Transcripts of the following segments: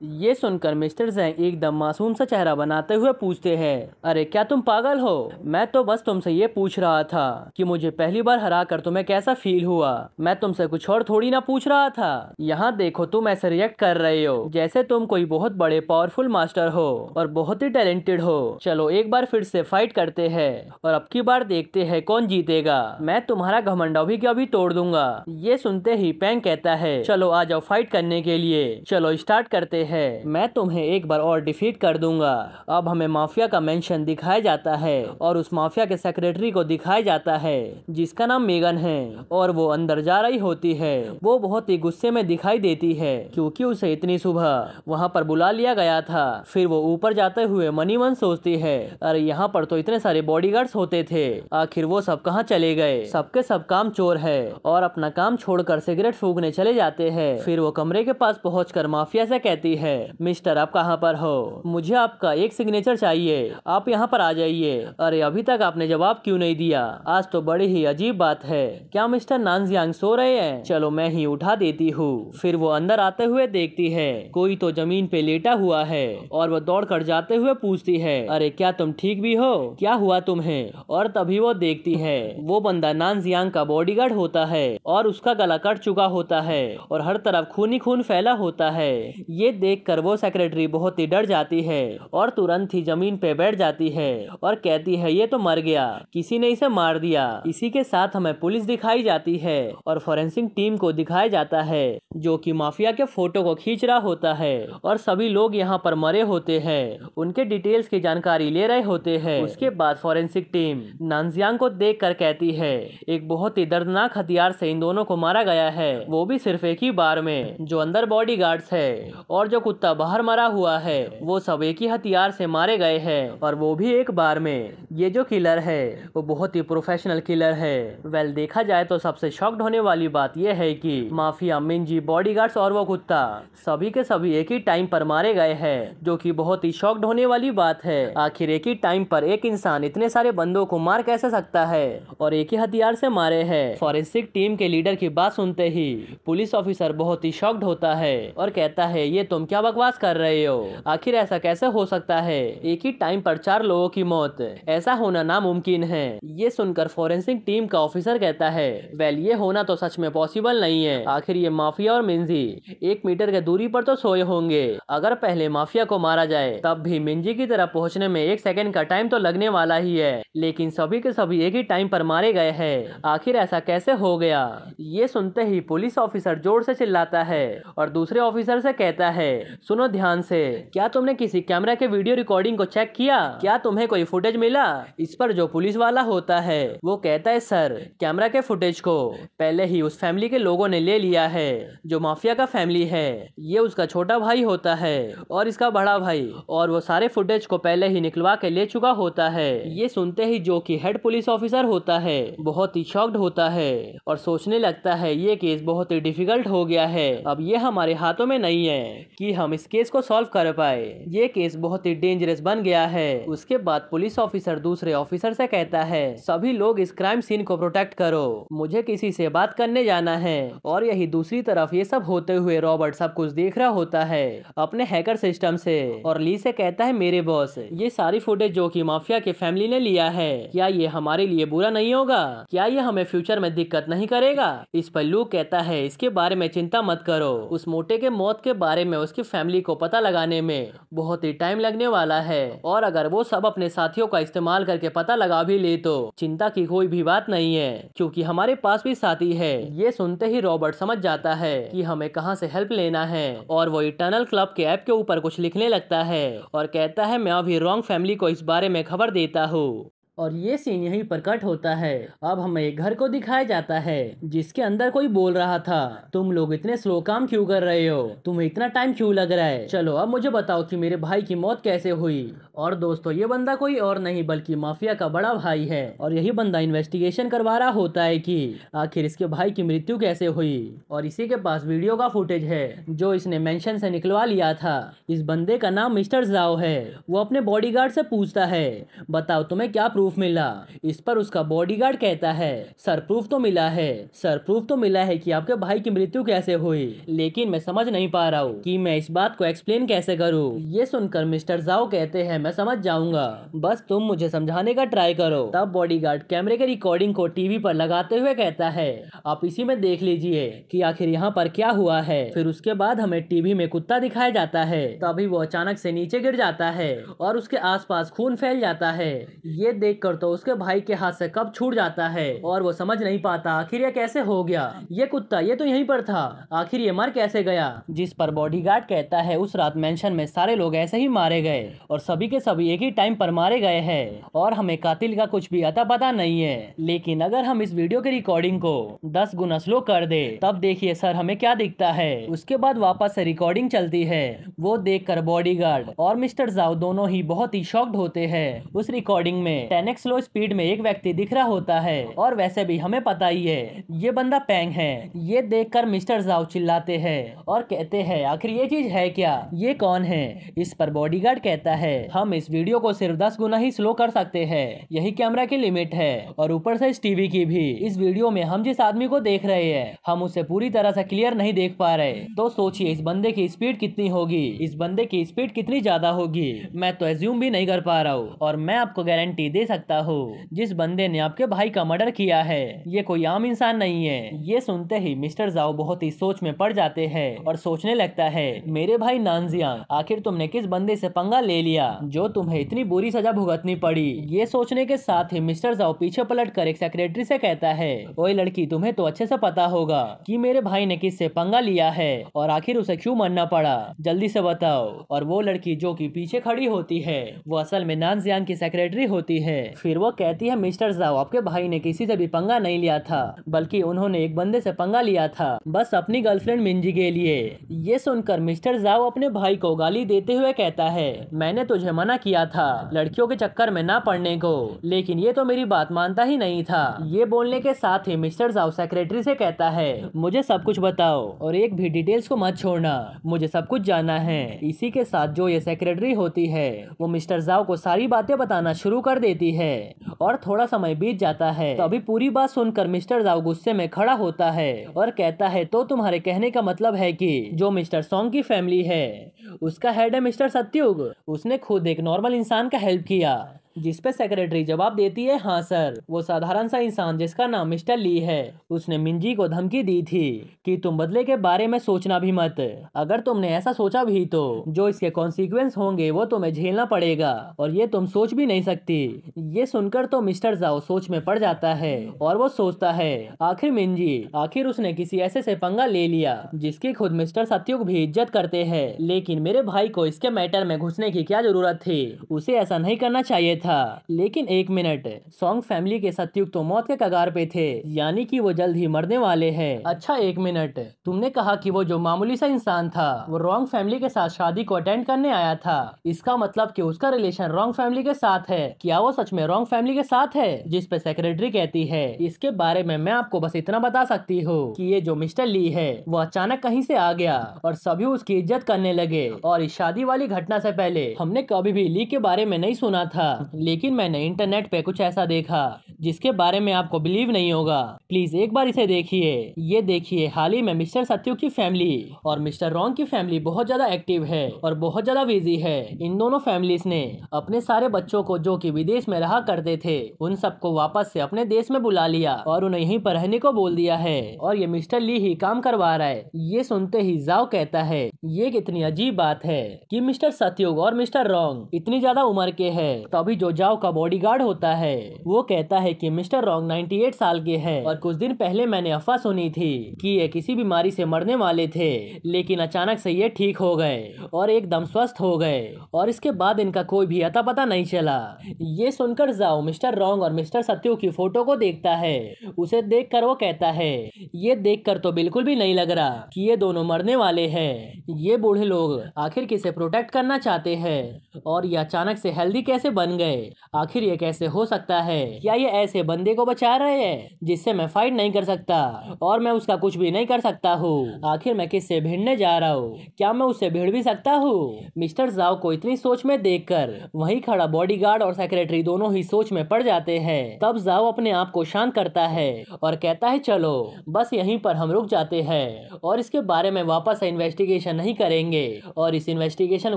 ये सुनकर mister Zhang एकदम मासूम सा चेहरा बनाते हुए पूछते हैं, अरे क्या तुम पागल हो? मैं तो बस तुमसे ये पूछ रहा था कि मुझे पहली बार हरा कर तुम्हें कैसा फील हुआ। मैं तुमसे कुछ और थोड़ी ना पूछ रहा था। यहाँ देखो तुम ऐसे रिएक्ट कर रहे हो जैसे तुम कोई बहुत बड़े पावरफुल मास्टर हो और बहुत ही टैलेंटेड हो। चलो एक बार फिर से फाइट करते हैं और अब की बार देखते हैं कौन जीतेगा। मैं तुम्हारा घमंड अभी के अभी तोड़ दूंगा। ये सुनते ही पैंग कहता है, चलो आ जाओ फाइट करने के लिए, चलो स्टार्ट करते हैं। मैं तुम्हें एक बार और डिफीट कर दूंगा। अब हमें माफिया का मेंशन दिखाया जाता है और उस माफिया के सेक्रेटरी को दिखाया जाता है जिसका नाम मेगन है और वो अंदर जा रही होती है। वो बहुत ही गुस्से में दिखाई देती है क्योंकि उसे इतनी सुबह वहाँ पर बुला लिया गया था। फिर वो ऊपर जाते हुए मनी मन सोचती है, अरे यहाँ पर तो इतने सारे बॉडीगार्ड्स होते थे, आखिर वो सब कहाँ चले गए? सबके सब काम चोर है और अपना काम छोड़कर सिगरेट फूकने चले जाते हैं। फिर वो कमरे के पास पहुंचकर माफिया से कहती है, मिस्टर आप कहाँ पर हो? मुझे आपका एक सिग्नेचर चाहिए, आप यहाँ पर आ जाइए। अरे अभी तक आपने जवाब क्यों नहीं दिया? आज तो बड़ी ही अजीब बात है। क्या मिस्टर नानजियांग सो रहे हैं? चलो मैं ही उठा देती हूँ। फिर वो अंदर आते हुए देखती है कोई तो जमीन पे लेटा हुआ है और वो दौड़ कर जाते हुए पूछती है, अरे क्या तुम ठीक भी हो? क्या हुआ तुम्हें? और तभी वो देखती है वो बंदा नानजियांग का बॉडीगार्ड होता है और उसका गला कट चुका होता है और हर तरफ खून ही खून फैला होता है। ये देखकर वो सेक्रेटरी बहुत ही डर जाती है और तुरंत ही जमीन पे बैठ जाती है और कहती है, ये तो मर गया, किसी ने इसे मार दिया। इसी के साथ हमें पुलिस दिखाई जाती है और फॉरेंसिक टीम को दिखाया जाता है जो कि माफिया के फोटो को खींच रहा होता है और सभी लोग यहाँ पर मरे होते हैं, उनके डिटेल्स की जानकारी ले रहे होते हैं। उसके बाद फॉरेंसिक टीम नानजियांग को देखकर कहती है, एक बहुत ही दर्दनाक हथियार से इन दोनों को मारा गया है, वो भी सिर्फ एक ही बार में। जो अंदर बॉडीगार्ड्स है और जो कुत्ता बाहर मरा हुआ है वो सब एक ही हथियार से मारे गए हैं और वो भी एक बार में। ये जो किलर है वो बहुत ही प्रोफेशनल किलर है। वेल देखा जाए तो सबसे शॉक्ड होने वाली बात यह है कि माफिया, मिंजी, बॉडीगार्ड्स और वो कुत्ता सभी के सभी एक ही टाइम पर मारे गए हैं, जो कि बहुत ही शॉक्ड होने वाली बात है। आखिर एक ही टाइम पर एक इंसान इतने सारे बंदों को मार कैसे सकता है और एक ही हथियार से मारे हैं। फॉरेंसिक टीम के लीडर की बात सुनते ही पुलिस ऑफिसर बहुत ही शॉक्ड होता है और कहता है, ये तुम क्या बकवास कर रहे हो? आखिर ऐसा कैसे हो सकता है? एक ही टाइम पर 4 लोगों की मौत, ऐसा होना नामुमकिन है। ये सुनकर फॉरेंसिक टीम का ऑफिसर कहता है, वेल ये होना तो सच में पॉसिबल नहीं है। आखिर ये माफिया और मिंजी 1 मीटर के दूरी पर तो सोए होंगे। अगर पहले माफिया को मारा जाए तब भी मिंजी की तरफ पहुंचने में 1 सेकंड का टाइम तो लगने वाला ही है, लेकिन सभी के सभी एक ही टाइम पर मारे गए हैं। आखिर ऐसा कैसे हो गया? ये सुनते ही पुलिस ऑफिसर जोर से चिल्लाता है और दूसरे ऑफिसर से कहता है, सुनो ध्यान से, क्या तुमने किसी कैमरा के वीडियो रिकॉर्डिंग को चेक किया? क्या तुम्हें कोई फुटेज मिला? इस पर जो पुलिस वाला होता है वो कहता है, सर कैमरा के फुटेज को पहले ही उस फैमिली के लोगों ने ले लिया है। जो माफिया का फैमिली है ये उसका छोटा भाई होता है और इसका बड़ा भाई, और वो सारे फुटेज को पहले ही निकलवा के ले चुका होता है। ये सुनते ही जो कि हेड पुलिस ऑफिसर होता है बहुत ही शॉक्ड होता है और सोचने लगता है, ये केस बहुत ही डिफिकल्ट हो गया है। अब ये हमारे हाथों में नहीं है कि हम इस केस को सॉल्व कर पाए। ये केस बहुत ही डेंजरस बन गया है। उसके बाद पुलिस ऑफिसर दूसरे ऑफिसर से कहता है, सभी लोग इस क्राइम सीन को प्रोटेक्ट करो, मुझे किसी से बात करने जाना है। और यही दूसरी तरफ ये सब होते हुए रॉबर्ट सब कुछ देख रहा होता है अपने हैकर सिस्टम से और ली से कहता है, मेरे बॉस ये सारी फुटेज जो कि माफिया के फैमिली ने लिया है, क्या ये हमारे लिए बुरा नहीं होगा? क्या ये हमें फ्यूचर में दिक्कत नहीं करेगा? इस पर लू कहता है, इसके बारे में चिंता मत करो, उस मोटे के मौत के बारे में उसकी फैमिली को पता लगाने में बहुत ही टाइम लगने वाला है और अगर वो सब अपने साथियों का इस्तेमाल करके पता लगा भी ले तो चिंता की कोई भी बात नहीं है क्योंकि हमारे पास भी साथी है। ये सुनते ही रॉबर्ट समझ जाता है कि हमें कहां से हेल्प लेना है और वो इटर्नल क्लब के ऐप के ऊपर कुछ लिखने लगता है और कहता है, मैं अभी रॉन्ग फैमिली को इस बारे में खबर देता हूँ। और ये सीन यहीं पर कट होता है। अब हमें एक घर को दिखाया जाता है जिसके अंदर कोई बोल रहा था, तुम लोग इतने स्लो काम क्यों कर रहे हो? तुम्हें इतना टाइम क्यों लग रहा है? चलो अब मुझे बताओ कि मेरे भाई की मौत कैसे हुई? और दोस्तों ये बंदा कोई और नहीं बल्कि माफिया का बड़ा भाई है और यही बंदा इन्वेस्टिगेशन करवा रहा होता है कि आखिर इसके भाई की मृत्यु कैसे हुई। और इसी के पास वीडियो का फुटेज है जो इसने मेंशन से निकलवा लिया था। इस बंदे का नाम मिस्टर जाओ है। वो अपने बॉडीगार्ड से पूछता है बताओ तुम्हें क्या प्रूफ मिला। इस पर उसका बॉडीगार्ड कहता है सर प्रूफ तो मिला है, सर प्रूफ तो मिला है कि आपके भाई की मृत्यु कैसे हुई, लेकिन मैं समझ नहीं पा रहा हूँ कि मैं इस बात को एक्सप्लेन कैसे करूँ। ये सुनकर मिस्टर जाओ कहते हैं मैं समझ जाऊंगा, बस तुम मुझे समझाने का ट्राई करो। तब बॉडीगार्ड कैमरे के रिकॉर्डिंग को टीवी पर लगाते हुए कहता है आप इसी में देख लीजिए कि आखिर यहाँ पर क्या हुआ है। फिर उसके बाद हमें टीवी में कुत्ता दिखाया जाता है। तभी वो अचानक से नीचे गिर जाता है और उसके आसपास खून फैल जाता है। ये देखकर तो उसके भाई के हाथ से कब छूट जाता है और वो समझ नहीं पाता आखिर ये कैसे हो गया। ये कुत्ता ये तो यहीं पर था, आखिर ये मर कैसे गया। जिस पर बॉडीगार्ड कहता है उस रात मेंशन में सारे लोग ऐसे ही मारे गए और सभी के सभी एक ही टाइम पर मारे गए हैं और हमें कातिल का कुछ भी अता पता नहीं है। लेकिन अगर हम इस वीडियो की रिकॉर्डिंग को 10 गुना स्लो कर दे तब देखिए सर हमें क्या दिखता है। उसके बाद वापस से रिकॉर्डिंग चलती है। वो देखकर बॉडीगार्ड और मिस्टर जाओ दोनों ही बहुत ही शॉक्ड होते हैं। उस रिकॉर्डिंग में 10x स्लो स्पीड में एक व्यक्ति दिख रहा होता है और वैसे भी हमें पता ही है ये बंदा पैंग है। ये देखकर मिस्टर जाओ चिल्लाते हैं और कहते हैं आखिर ये चीज है क्या, ये कौन है। इस पर बॉडीगार्ड कहता है हम इस वीडियो को सिर्फ 10 गुना ही स्लो कर सकते हैं, यही कैमरा की लिमिट है और ऊपर से इस टीवी की भी। इस वीडियो में हम जिस आदमी को देख रहे हैं हम उसे पूरी तरह से क्लियर नहीं देख पा रहे। तो सोचिए इस बंदे की स्पीड कितनी होगी, इस बंदे की स्पीड कितनी ज्यादा होगी, मैं तो एज्यूम भी नहीं कर पा रहा हूँ। और मैं आपको गारंटी दे सकता हूँ जिस बंदे ने आपके भाई का मर्डर किया है ये कोई आम इंसान नहीं है। ये सुनते ही मिस्टर जाओ बहुत ही सोच में पड़ जाते हैं और सोचने लगता है मेरे भाई नानजियांग आखिर तुमने किस बंदे से पंगा ले लिया जो तुम्हें इतनी बुरी सजा भुगतनी पड़ी। ये सोचने के साथ ही मिस्टर जाओ पीछे पलट कर एक सेक्रेटरी से कहता है ओए लड़की तुम्हें तो अच्छे से पता होगा कि मेरे भाई ने किससे पंगा लिया है और आखिर उसे क्यों मरना पड़ा, जल्दी से बताओ। और वो लड़की जो कि पीछे खड़ी होती है वो असल में नानजियांग की सेक्रेटरी होती है। फिर वो कहती है मिस्टर जाओ आपके भाई ने किसी से भी पंगा नहीं लिया था बल्कि उन्होंने एक बंदे से पंगा लिया था बस अपनी गर्लफ्रेंड मिंजी के लिए। ये सुनकर मिस्टर जाओ अपने भाई को गाली देते हुए कहता है मैंने तुझे मना किया था लड़कियों के चक्कर में ना पड़ने को, लेकिन ये तो मेरी बात मानता ही नहीं था। ये बोलने के साथ ही मिस्टर जाओ सेक्रेटरी से कहता है मुझे सब कुछ बताओ और एक भी डिटेल्स को मत छोड़ना, मुझे सब कुछ जानना है। इसी के साथ जो ये सेक्रेटरी होती है वो मिस्टर जाओ को सारी बातें बताना शुरू कर देती है और थोड़ा समय बीत जाता है। तो अभी पूरी बात सुनकर मिस्टर जाओ गुस्से में खड़ा होता है और कहता है तो तुम्हारे कहने का मतलब है कि जो मिस्टर सॉन्ग की फैमिली है उसका हेड है मिस्टर सत्युग, उसने खुद एक नॉर्मल इंसान का हेल्प किया। जिस पे सेक्रेटरी जवाब देती है हाँ सर, वो साधारण सा इंसान जिसका नाम मिस्टर ली है उसने मिंजी को धमकी दी थी कि तुम बदले के बारे में सोचना भी मत, अगर तुमने ऐसा सोचा भी तो जो इसके कॉन्सिक्वेंस होंगे वो तुम्हें झेलना पड़ेगा और ये तुम सोच भी नहीं सकती। ये सुनकर तो मिस्टर जाओ सोच में पड़ जाता है और वो सोचता है आखिर मिंजी आखिर उसने किसी ऐसे से पंगा ले लिया जिसकी खुद मिस्टर सत्युग भी इज्जत करते हैं, लेकिन मेरे भाई को इसके मैटर में घुसने की क्या जरूरत थी, उसे ऐसा नहीं करना चाहिए था। लेकिन एक मिनट, सॉन्ग फैमिली के सत्युग तो मौत के कगार पे थे, यानी कि वो जल्द ही मरने वाले हैं। अच्छा एक मिनट, तुमने कहा कि वो जो मामूली सा इंसान था वो रॉन्ग फैमिली के साथ शादी को अटेंड करने आया था, इसका मतलब कि उसका रिलेशन रॉन्ग फैमिली के साथ है। क्या वो सच में रॉन्ग फैमिली के साथ है? जिस पे सेक्रेटरी कहती है इसके बारे में मैं आपको बस इतना बता सकती हूँ कि ये जो मिस्टर ली है वो अचानक कहीं से आ गया और सभी उसकी इज्जत करने लगे और इस शादी वाली घटना से पहले हमने कभी भी ली के बारे में नहीं सुना था, लेकिन मैंने इंटरनेट पे कुछ ऐसा देखा जिसके बारे में आपको बिलीव नहीं होगा। प्लीज एक बार इसे देखिए। ये देखिए हाल ही में मिस्टर सत्युग की फैमिली और मिस्टर रॉन्ग की फैमिली बहुत ज्यादा एक्टिव है और बहुत ज्यादा बिजी है। इन दोनों फैमिलीज ने अपने सारे बच्चों को जो कि विदेश में रहा करते थे उन सबको वापस से अपने देश में बुला लिया और उन्हें यहीं पर रहने को बोल दिया है और ये मिस्टर ली ही काम करवा रहा है। ये सुनते ही जाओ कहता है ये कितनी अजीब बात है कि मिस्टर सत्युग और मिस्टर रॉन्ग इतनी ज्यादा उम्र के हैं, तभी जो जो जाओ का बॉडीगार्ड होता है वो कहता है कि मिस्टर रॉन्ग 98 साल के हैं और कुछ दिन पहले मैंने अफवाह सुनी थी कि ये किसी बीमारी से मरने वाले थे, लेकिन अचानक से ये ठीक हो गए और एकदम स्वस्थ हो गए और इसके बाद इनका कोई भी अता पता नहीं चला। ये सुनकर जाओ मिस्टर रॉन्ग और मिस्टर सत्यू की फोटो को देखता है। उसे देखकर वो कहता है ये देखकर तो बिल्कुल भी नहीं लग रहा कि ये दोनों मरने वाले हैं। ये बूढ़े लोग आखिर किसे प्रोटेक्ट करना चाहते हैं और ये अचानक से हेल्दी कैसे बन गए? आखिर ये कैसे हो सकता है? क्या ये ऐसे बंदे को बचा रहे हैं जिससे मैं फाइट नहीं कर सकता और मैं उसका कुछ भी नहीं कर सकता हूँ? आखिर मैं किससे भिड़ने जा रहा हूँ? क्या मैं उससे भिड़ भी सकता हूँ? मिस्टर जाओ को इतनी सोच में देखकर वहीं खड़ा बॉडीगार्ड और सेक्रेटरी दोनों ही सोच में पड़ जाते हैं। तब जाओ अपने आप को शांत करता है और कहता है चलो बस यहीं पर हम रुक जाते हैं और इसके बारे में वापस इन्वेस्टिगेशन नहीं करेंगे और इस इन्वेस्टिगेशन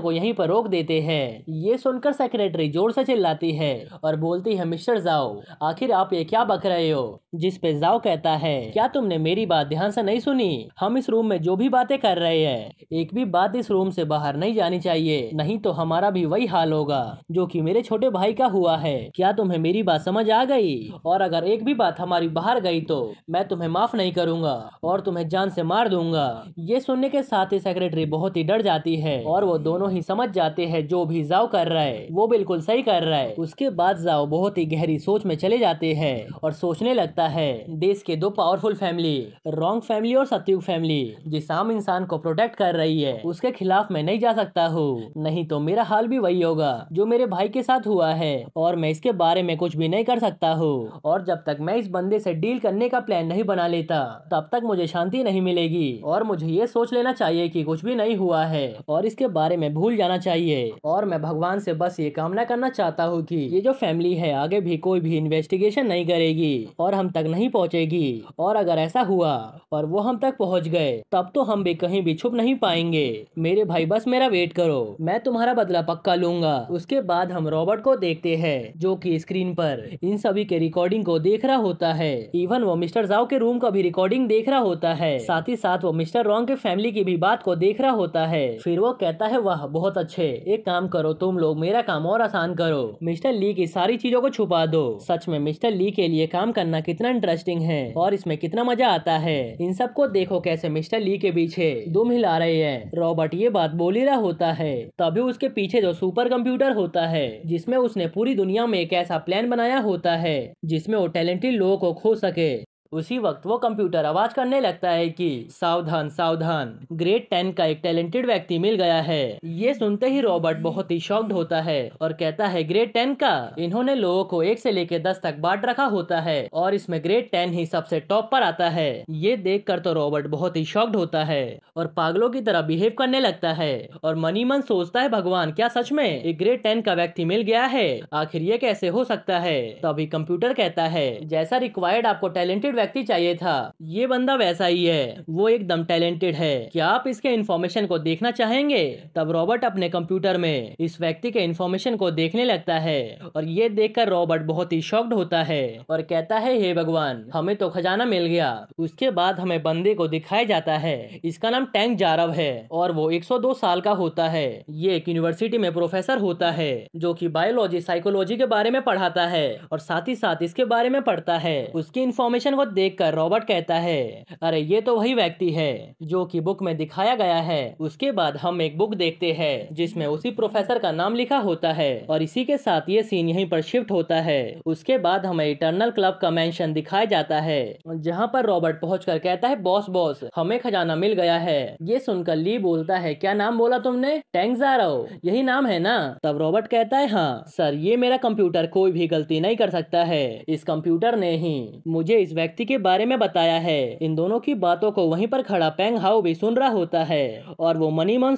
को यहीं पर रोक देते हैं। ये सुनकर सेक्रेटरी जोर से चिल्लाती है और बोलती है मिस्टर जाओ आखिर आप ये क्या बक रहे हो? जिस पे जाओ कहता है क्या तुमने मेरी बात ध्यान से नहीं सुनी? हम इस रूम में जो भी बातें कर रहे हैं एक भी बात इस रूम से बाहर नहीं जानी चाहिए, नहीं तो हमारा भी वही हाल होगा जो कि मेरे छोटे भाई का हुआ है। क्या तुम्हें मेरी बात समझ आ गई? और अगर एक भी बात हमारी बाहर गई तो मैं तुम्हें माफ नहीं करूंगा और तुम्हें जान से मार दूंगा। ये सुनने के साथ ही सेक्रेटरी बहुत ही डर जाती है और वो दोनों ही समझ जाते हैं जो भी जाओ कर रहा है वो बिल्कुल सही कर रहा है। उसके बाद जाओ बहुत ही गहरी सोच में चले जाते हैं और सोचने लगता है देश के दो पावरफुल फैमिली रॉन्ग फैमिली और सत्ययुग फैमिली जिस आम इंसान को प्रोटेक्ट कर रही है उसके खिलाफ मैं नहीं जा सकता हूँ, नहीं तो मेरा हाल भी वही होगा जो मेरे भाई के साथ हुआ है और मैं इसके बारे में कुछ भी नहीं कर सकता हूँ। और जब तक मैं इस बंदे से डील करने का प्लान नहीं बना लेता तब तक मुझे शांति नहीं मिलेगी और मुझे ये सोच लेना चाहिए कि कुछ भी नहीं हुआ है और इसके बारे में भूल जाना चाहिए। और मैं भगवान से बस ये कामना करना चाहता हूँ कि ये जो फैमिली है आगे भी कोई भी इन्वेस्टिगेशन नहीं करेगी और हम तक नहीं पहुँचेगी और अगर ऐसा हुआ और वो हम तक पहुँच गए तब तो हम भी कहीं भी छुप नहीं पाएंगे। मेरे भाई बस मेरा वेट करो, मैं तुम्हारा बदला पक्का लूंगा। उसके बाद हम रॉबर्ट को देखते हैं जो कि स्क्रीन पर इन सभी के रिकॉर्डिंग को देख रहा होता है। इवन वो मिस्टर जाओ के रूम का भी रिकॉर्डिंग देख रहा होता है, साथ ही साथ वो मिस्टर रॉन्ग के फैमिली की भी बात को देख रहा होता है। फिर वो कहता है वाह बहुत अच्छे, एक काम करो तुम लोग मेरा काम और आसान करो, मिस्टर ली की सारी चीजों को छुपा दो। सच में मिस्टर ली के लिए काम करना कितना इंटरेस्टिंग है और इसमें कितना मजा आता है। इन सबको देखो कैसे मिस्टर ली के पीछे दुम हिला रहे हैं। रॉबर्ट ये बात बोल ही रहा होता है तभी उसके पीछे जो सुपर कंप्यूटर होता है जिसमें उसने पूरी दुनिया में एक ऐसा प्लान बनाया होता है जिसमें वो टैलेंटेड लोगों को खो सके। उसी वक्त वो कंप्यूटर आवाज करने लगता है कि सावधान सावधान, ग्रेड 10 का एक टैलेंटेड व्यक्ति मिल गया है। ये सुनते ही रॉबर्ट बहुत ही शॉक्ड होता है और कहता है ग्रेड 10 का? इन्होंने लोगों को 1 से लेकर 10 तक बांट रखा होता है और इसमें ग्रेड 10 ही सबसे टॉप पर आता है। ये देखकर तो रॉबर्ट बहुत ही शॉक्ड होता है और पागलों की तरह बिहेव करने लगता है और मनी मन सोचता है भगवान क्या सच में एक ग्रेड 10 का व्यक्ति मिल गया है? आखिर ये कैसे हो सकता है? तभी कंप्यूटर कहता है जैसा रिक्वायर्ड आपको टैलेंटेड व्यक्ति चाहिए था ये बंदा वैसा ही है, वो एकदम टैलेंटेड है, क्या आप इसके इन्फॉर्मेशन को देखना चाहेंगे? तब रॉबर्ट अपने कंप्यूटर में इस व्यक्ति के इन्फॉर्मेशन को देखने लगता है और ये देखकर रॉबर्ट बहुत ही शॉक्ड होता है और कहता है हे भगवान हमें तो खजाना मिल गया। उसके बाद हमें बंदे को दिखाया जाता है, इसका नाम टैंक जारव है और वो 102 साल का होता है। ये एक यूनिवर्सिटी में प्रोफेसर होता है जो कि बायोलॉजी साइकोलॉजी के बारे में पढ़ाता है और साथ ही साथ इसके बारे में पढ़ता है। उसकी इन्फॉर्मेशन को देखकर रॉबर्ट कहता है अरे ये तो वही व्यक्ति है जो कि बुक में दिखाया गया है। उसके बाद हम एक बुक देखते हैं जिसमें उसी प्रोफेसर का नाम लिखा होता है और इसी के साथ ये सीन यहीं पर शिफ्ट होता है। उसके बाद हमें इटर्नल क्लब का मेंशन दिखाया जाता है जहां पर रॉबर्ट पहुंचकर कहता है बॉस बॉस हमें खजाना मिल गया है। ये सुनकर ली बोलता है क्या नाम बोला तुमने? टैंक जारव, यही नाम है ना? तब रॉबर्ट कहता है हाँ सर, ये मेरा कंप्यूटर कोई भी गलती नहीं कर सकता है, इस कंप्यूटर ने ही मुझे इस व्यक्ति के बारे में बताया है। इन दोनों की बातों को वहीं पर खड़ा पेंग हाउ भी सुन रहा होता है और वो मनी मन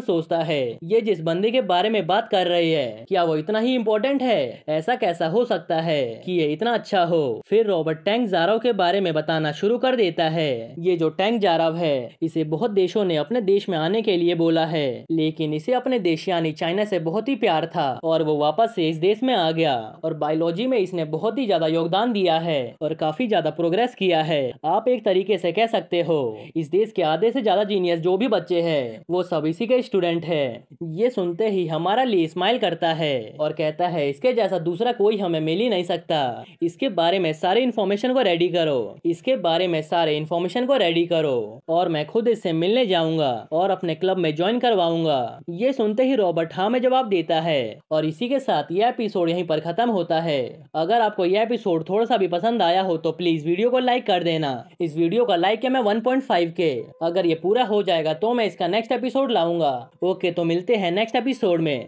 सोचता है ये जिस बंदे के बारे में बात कर रही है क्या वो इतना ही इम्पोर्टेंट है? ऐसा कैसा हो सकता है कि ये इतना अच्छा हो? फिर रॉबर्ट टैंक जारव के बारे में बताना शुरू कर देता है। ये जो टैंक जारव है इसे बहुत देशों ने अपने देश में आने के लिए बोला है, लेकिन इसे अपने देश यानी चाइना से बहुत ही प्यार था और वो वापस से इस देश में आ गया और बायोलॉजी में इसने बहुत ही ज्यादा योगदान दिया है। है और काफी ज्यादा प्रोग्रेस किया है। आप एक तरीके से कह सकते हो इस देश के आधे से ज्यादा जीनियस जो भी बच्चे हैं वो सब इसी के स्टूडेंट है। ये सुनते ही हमारा ली स्माइल करता है और कहता है इसके जैसा दूसरा कोई हमें मिल ही नहीं सकता। इसके बारे में सारे इन्फॉर्मेशन को रेडी करो, इसके बारे में सारे इन्फॉर्मेशन को रेडी करो और मैं खुद इससे मिलने जाऊंगा और अपने क्लब में ज्वाइन करवाऊंगा। ये सुनते ही रॉबर्ट हाँ में जवाब देता है और इसी के साथ यह एपिसोड यहीं पर खत्म होता है। अगर आपको यह एपिसोड थोड़ा सा भी पसंद आया हो तो प्लीज वीडियो को लाइक कर देना। इस वीडियो का लाइक है मैं 1.5 के। अगर ये पूरा हो जाएगा तो मैं इसका नेक्स्ट एपिसोड लाऊंगा। ओके, तो मिलते हैं नेक्स्ट एपिसोड में।